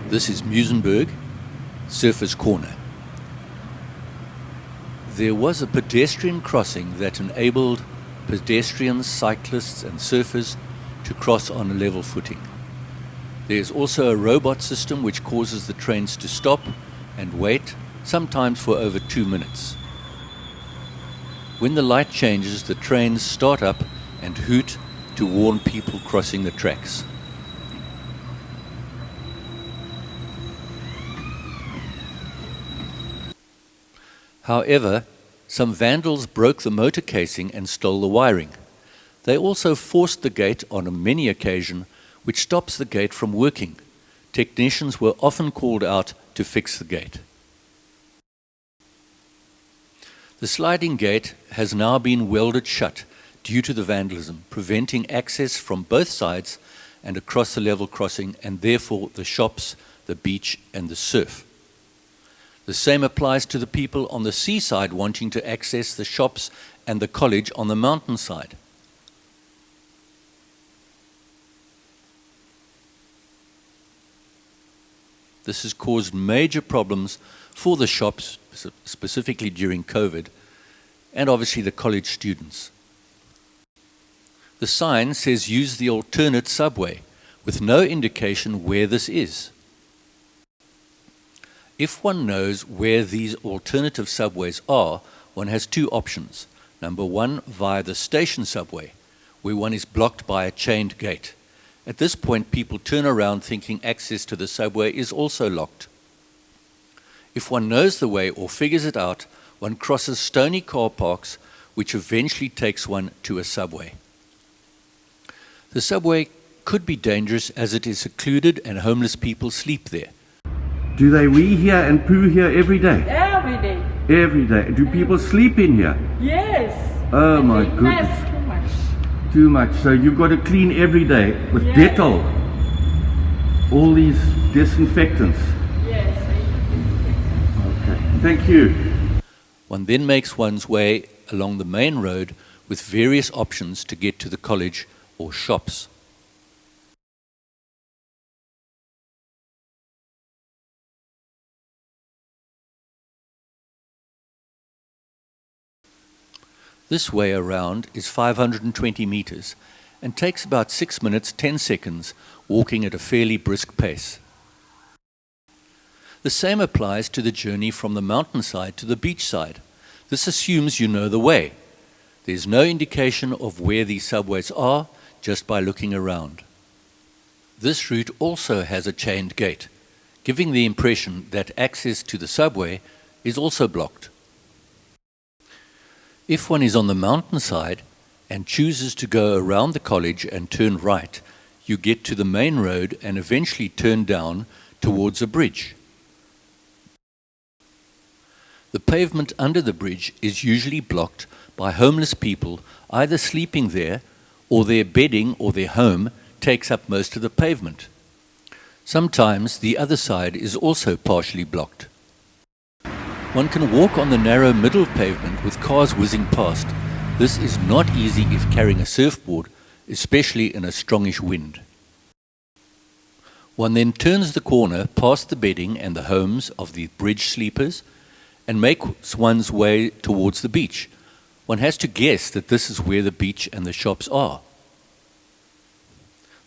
This is Muizenberg, Surfers Corner. There was a pedestrian crossing that enabled pedestrians, cyclists and surfers to cross on a level footing. There is also a robot system which causes the trains to stop and wait, sometimes for over 2 minutes. When the light changes, the trains start up and hoot to warn people crossing the tracks. However, some vandals broke the motor casing and stole the wiring. They also forced the gate on many occasions, which stops the gate from working. Technicians were often called out to fix the gate. The sliding gate has now been welded shut due to the vandalism, preventing access from both sides and across the level crossing, and therefore the shops, the beach and the surf. The same applies to the people on the seaside wanting to access the shops and the college on the mountainside. This has caused major problems for the shops, specifically during COVID, and obviously the college students. The sign says use the alternate subway, with no indication where this is. If one knows where these alternative subways are, one has two options. Number one, via the station subway, where one is blocked by a chained gate. At this point, people turn around thinking access to the subway is also locked. If one knows the way or figures it out, one crosses stony car parks, which eventually takes one to a subway. The subway could be dangerous as it is secluded and homeless people sleep there. Do they wee here and poo here every day? Every day. Every day. Do people sleep in here? Yes. Oh my They goodness. mess too much. Too much. So you've got to clean every day with Yes. Dettol. All these disinfectants. Yes. Okay. Thank you. One then makes one's way along the main road with various options to get to the college or shops. This way around is 520 meters and takes about 6 minutes 10 seconds walking at a fairly brisk pace. The same applies to the journey from the mountainside to the beach side. This assumes you know the way. There's no indication of where these subways are just by looking around. This route also has a chained gate, giving the impression that access to the subway is also blocked. If one is on the mountainside and chooses to go around the college and turn right, you get to the main road and eventually turn down towards a bridge. The pavement under the bridge is usually blocked by homeless people either sleeping there or their bedding or their home takes up most of the pavement. Sometimes the other side is also partially blocked. One can walk on the narrow middle pavement with cars whizzing past. This is not easy if carrying a surfboard, especially in a strongish wind. One then turns the corner past the bedding and the homes of the bridge sleepers and makes one's way towards the beach. One has to guess that this is where the beach and the shops are.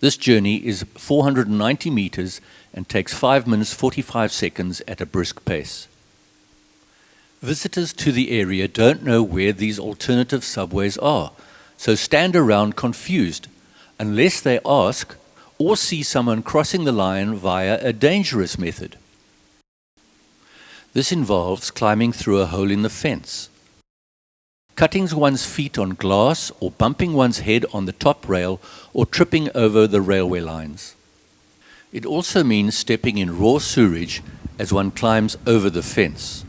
This journey is 490 meters and takes 5 minutes 45 seconds at a brisk pace. Visitors to the area don't know where these alternative subways are, so stand around confused unless they ask or see someone crossing the line via a dangerous method. This involves climbing through a hole in the fence, cutting one's feet on glass or bumping one's head on the top rail or tripping over the railway lines. It also means stepping in raw sewage as one climbs over the fence.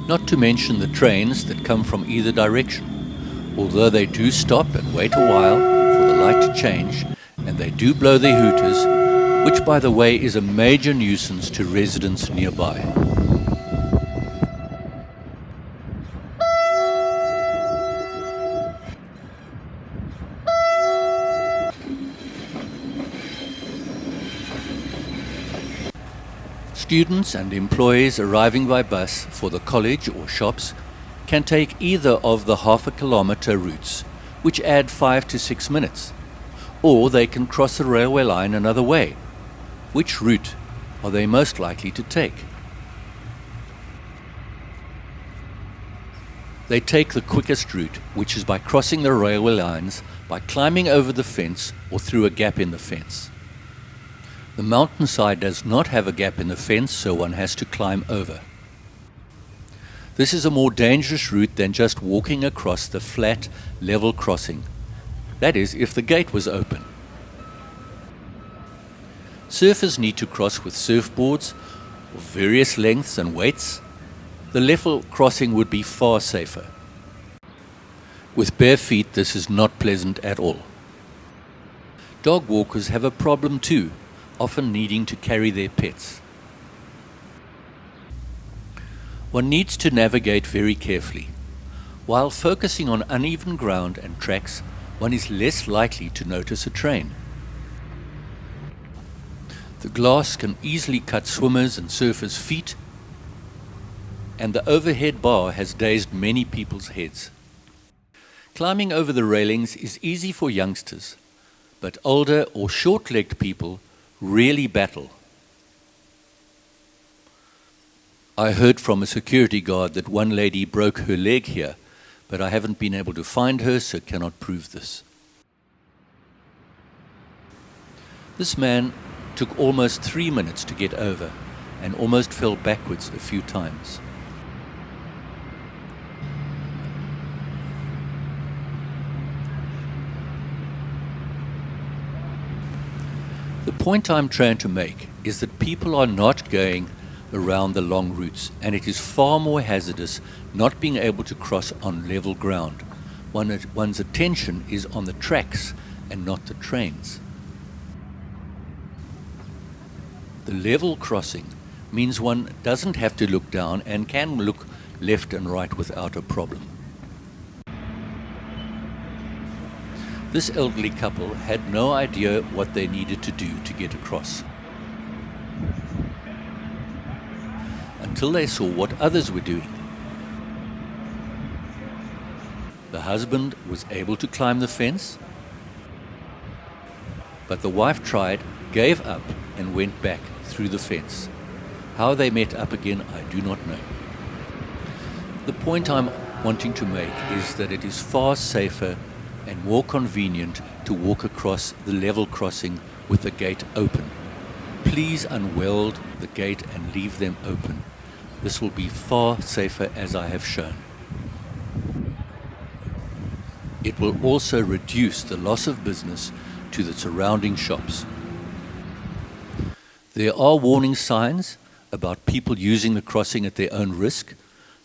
Not to mention the trains that come from either direction. Although they do stop and wait a while for the light to change, and they do blow their hooters, which by the way is a major nuisance to residents nearby. Students and employees arriving by bus for the college or shops can take either of the half-a-kilometer routes, which add 5 to 6 minutes, or they can cross the railway line another way. Which route are they most likely to take? They take the quickest route, which is by crossing the railway lines by climbing over the fence or through a gap in the fence. The mountainside does not have a gap in the fence, so one has to climb over. This is a more dangerous route than just walking across the flat, level crossing. That is, if the gate was open. Surfers need to cross with surfboards of various lengths and weights. The level crossing would be far safer. With bare feet, this is not pleasant at all. Dog walkers have a problem too, often needing to carry their pets. One needs to navigate very carefully. While focusing on uneven ground and tracks, one is less likely to notice a train. The glass can easily cut swimmers' and surfers' feet, and the overhead bar has dazed many people's heads. Climbing over the railings is easy for youngsters, but older or short-legged people really battle. I heard from a security guard that one lady broke her leg here, but I haven't been able to find her, so cannot prove this. This man took almost 3 minutes to get over and almost fell backwards a few times. The point I'm trying to make is that people are not going around the long routes, and it is far more hazardous not being able to cross on level ground. One's attention is on the tracks and not the trains. The level crossing means one doesn't have to look down and can look left and right without a problem. This elderly couple had no idea what they needed to do to get across, until they saw what others were doing. The husband was able to climb the fence, but the wife tried, gave up, and went back through the fence. How they met up again, I do not know. The point I'm wanting to make is that it is far safer and more convenient to walk across the level crossing with the gate open. Please unweld the gate and leave them open. This will be far safer, as I have shown. It will also reduce the loss of business to the surrounding shops. There are warning signs about people using the crossing at their own risk.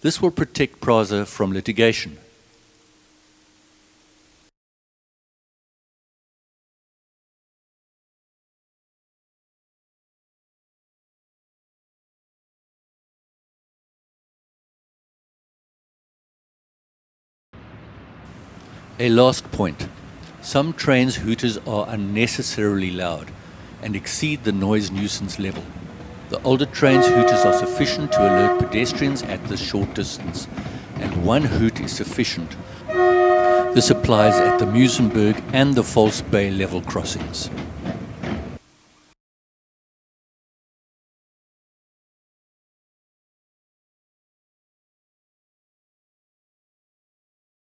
This will protect PRASA from litigation. A last point. Some trains' hooters are unnecessarily loud and exceed the noise nuisance level. The older trains' hooters are sufficient to alert pedestrians at this short distance, and one hoot is sufficient. This applies at the Muizenberg and the False Bay level crossings.